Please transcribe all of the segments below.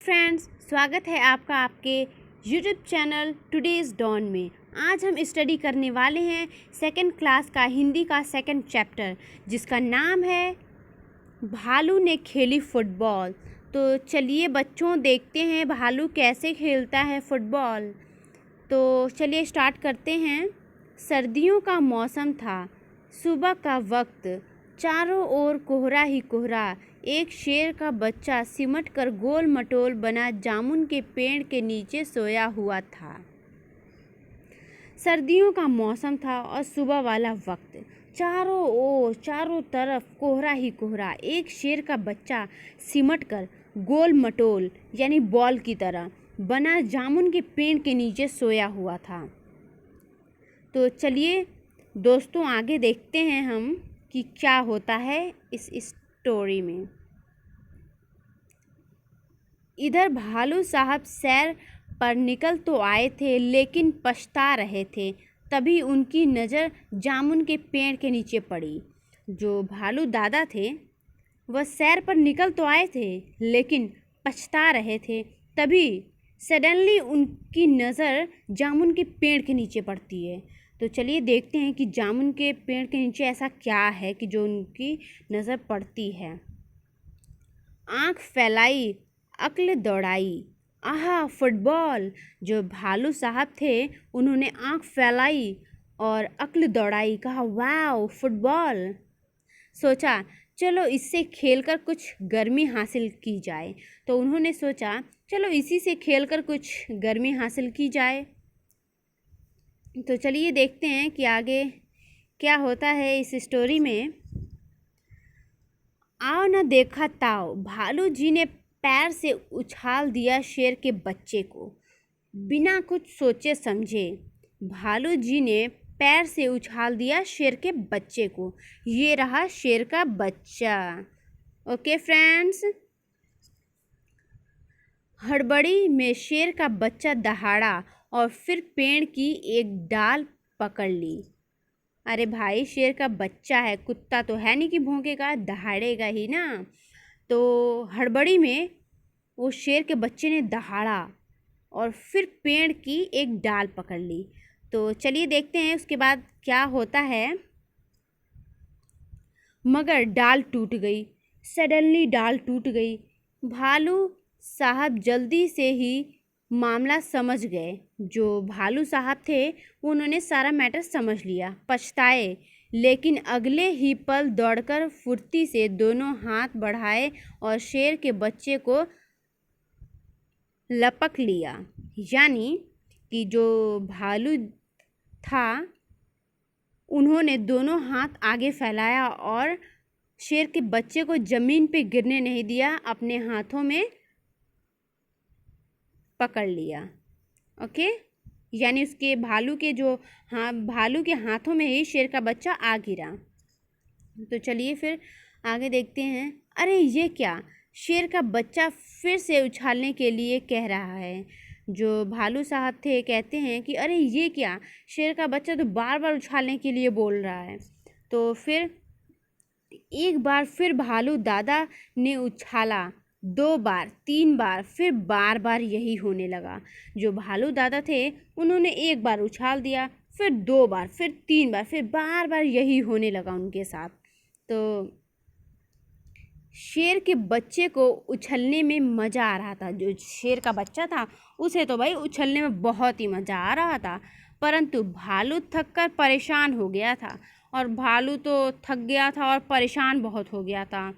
Friends, स्वागत है आपका आपके यूट्यूब चैनल टुडेज़ डॉन में। आज हम स्टडी करने वाले हैं सेकंड क्लास का हिंदी का सेकंड चैप्टर, जिसका नाम है भालू ने खेली फुटबॉल। तो चलिए बच्चों, देखते हैं भालू कैसे खेलता है फुटबॉल। तो चलिए स्टार्ट करते हैं। सर्दियों का मौसम था, सुबह का वक्त, चारों ओर कोहरा ही कोहरा। एक शेर का बच्चा सिमट कर गोल मटोल बना जामुन के पेड़ के नीचे सोया हुआ था। सर्दियों का मौसम था और सुबह वाला वक्त, चारों ओर चारों तरफ कोहरा ही कोहरा। एक शेर का बच्चा सिमट कर गोल मटोल यानी बॉल की तरह बना जामुन के पेड़ के नीचे सोया हुआ था। तो चलिए दोस्तों, आगे देखते हैं हम कि क्या होता है इस स्टोरी में। इधर भालू साहब सैर पर निकल तो आए थे, लेकिन पछता रहे थे। तभी उनकी नज़र जामुन के पेड़ के नीचे पड़ी। जो भालू दादा थे वह सैर पर निकल तो आए थे, लेकिन पछता रहे थे। तभी सडनली उनकी नज़र जामुन के पेड़ के नीचे पड़ती है। तो चलिए देखते हैं कि जामुन के पेड़ के नीचे ऐसा क्या है कि जो उनकी नज़र पड़ती है। आँख फैलाई, अक्ल दौड़ाई, आहा फुटबॉल। जो भालू साहब थे उन्होंने आँख फैलाई और अक्ल दौड़ाई, कहा वाओ फुटबॉल। सोचा चलो इससे खेलकर कुछ गर्मी हासिल की जाए। तो उन्होंने सोचा चलो इसी से खेलकर कुछ गर्मी हासिल की जाए। तो चलिए देखते हैं कि आगे क्या होता है इस स्टोरी में। आओ न देखा ताओ, भालू जी ने पैर से उछाल दिया शेर के बच्चे को। बिना कुछ सोचे समझे भालू जी ने पैर से उछाल दिया शेर के बच्चे को। ये रहा शेर का बच्चा। ओके फ्रेंड्स, हड़बड़ी में शेर का बच्चा दहाड़ा और फिर पेड़ की एक डाल पकड़ ली। अरे भाई, शेर का बच्चा है, कुत्ता तो है नहीं कि भौंकेगा, दहाड़ेगा ही ना। तो हड़बड़ी में वो शेर के बच्चे ने दहाड़ा और फिर पेड़ की एक डाल पकड़ ली। तो चलिए देखते हैं उसके बाद क्या होता है। मगर डाल टूट गई, सडनली डाल टूट गई। भालू साहब जल्दी से ही मामला समझ गए। जो भालू साहब थे उन्होंने सारा मैटर समझ लिया, पछताए, लेकिन अगले ही पल दौड़कर फुर्ती से दोनों हाथ बढ़ाए और शेर के बच्चे को लपक लिया। यानी कि जो भालू था उन्होंने दोनों हाथ आगे फैलाया और शेर के बच्चे को ज़मीन पे गिरने नहीं दिया, अपने हाथों में पकड़ लिया। ओके, यानी उसके भालू के हाथों में ही शेर का बच्चा आ गिरा। तो चलिए फिर आगे देखते हैं। अरे ये क्या, शेर का बच्चा फिर से उछालने के लिए कह रहा है। जो भालू साहब थे कहते हैं कि अरे ये क्या, शेर का बच्चा तो बार बार उछालने के लिए बोल रहा है। तो फिर एक बार फिर भालू दादा ने उछाला, 2 बार, 3 बार, फिर बार बार यही होने लगा। जो भालू दादा थे उन्होंने एक बार उछाल दिया, फिर 2 बार, फिर 3 बार, फिर बार बार यही होने लगा उनके साथ। तो शेर के बच्चे को उछलने में मज़ा आ रहा था। जो शेर का बच्चा था उसे तो भाई उछलने में बहुत ही मज़ा आ रहा था, परंतु भालू थक कर परेशान हो गया था। और भालू तो थक गया था और परेशान बहुत हो गया था।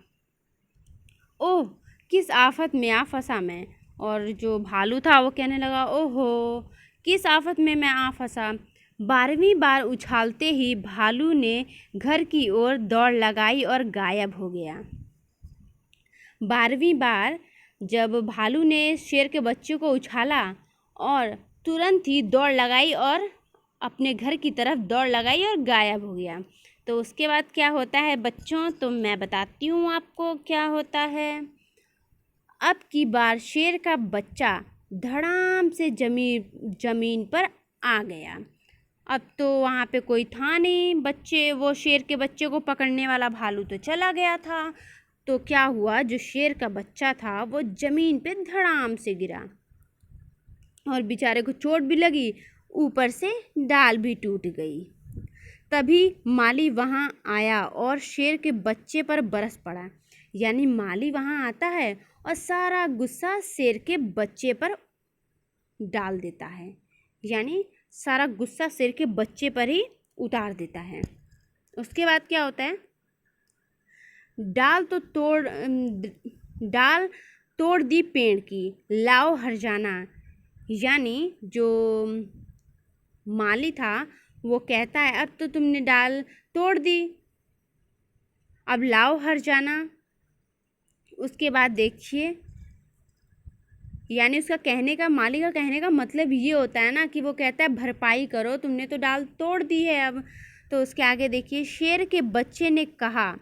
ओह, किस आफत में आ फंसा मैं। और जो भालू था वो कहने लगा, ओहो किस आफत में मैं आ फंसा। 12वीं बार उछालते ही भालू ने घर की ओर दौड़ लगाई और गायब हो गया। 12वीं बार जब भालू ने शेर के बच्चे को उछाला और तुरंत ही दौड़ लगाई और अपने घर की तरफ दौड़ लगाई और गायब हो गया। तो उसके बाद क्या होता है बच्चों, तो मैं बताती हूँ आपको क्या होता है। अब की बार शेर का बच्चा धड़ाम से जमीन पर आ गया। अब तो वहाँ पे कोई था नहीं, वो शेर के बच्चे को पकड़ने वाला भालू तो चला गया था। तो क्या हुआ, जो शेर का बच्चा था वो ज़मीन पे धड़ाम से गिरा और बेचारे को चोट भी लगी, ऊपर से डाल भी टूट गई। तभी माली वहाँ आया और शेर के बच्चे पर बरस पड़ा। यानी माली वहाँ आता है और सारा गुस्सा शेर के बच्चे पर डाल देता है, यानी सारा गुस्सा शेर के बच्चे पर ही उतार देता है। उसके बाद क्या होता है, डाल तोड़ दी पेड़ की, लाओ हरजाना। यानी जो माली था वो कहता है अब तो तुमने डाल तोड़ दी, अब लाओ हरजाना। उसके बाद देखिए, यानी उसका कहने का, माली का कहने का मतलब ये होता है ना कि वो कहता है भरपाई करो, तुमने तो डाल तोड़ दी है अब। तो उसके आगे देखिए, शेर के बच्चे ने कहा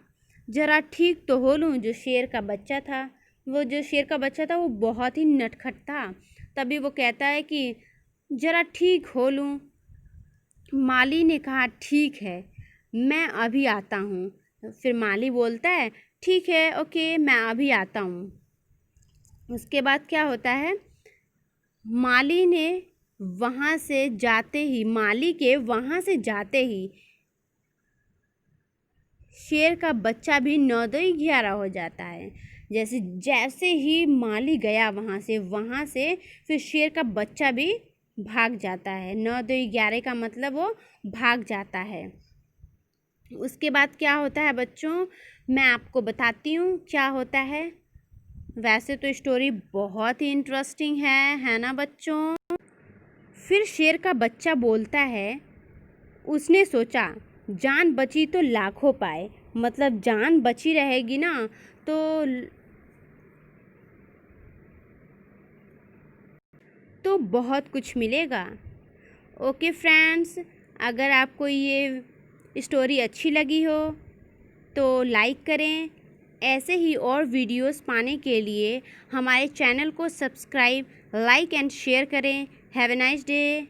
जरा ठीक तो हो लूँ। जो शेर का बच्चा था वो बहुत ही नटखट था। तभी वो कहता है कि जरा ठीक हो लूँ। माली ने कहा ठीक है, मैं अभी आता हूँ। फिर माली बोलता है ठीक है, ओके, मैं अभी आता हूँ। उसके बाद क्या होता है, माली के वहाँ से जाते ही शेर का बच्चा भी 9-11 हो जाता है। जैसे ही माली गया वहाँ से फिर शेर का बच्चा भी भाग जाता है। 9-11 का मतलब वो भाग जाता है। उसके बाद क्या होता है बच्चों, मैं आपको बताती हूँ क्या होता है। वैसे तो स्टोरी बहुत ही इंटरेस्टिंग है ना बच्चों। फिर शेर का बच्चा बोलता है, उसने सोचा जान बची तो लाखों पाए, मतलब जान बची रहेगी ना तो बहुत कुछ मिलेगा। ओके फ्रेंड्स, अगर आपको ये स्टोरी अच्छी लगी हो तो लाइक करें। ऐसे ही और वीडियोस पाने के लिए हमारे चैनल को सब्सक्राइब, लाइक एंड शेयर करें। Have a nice day.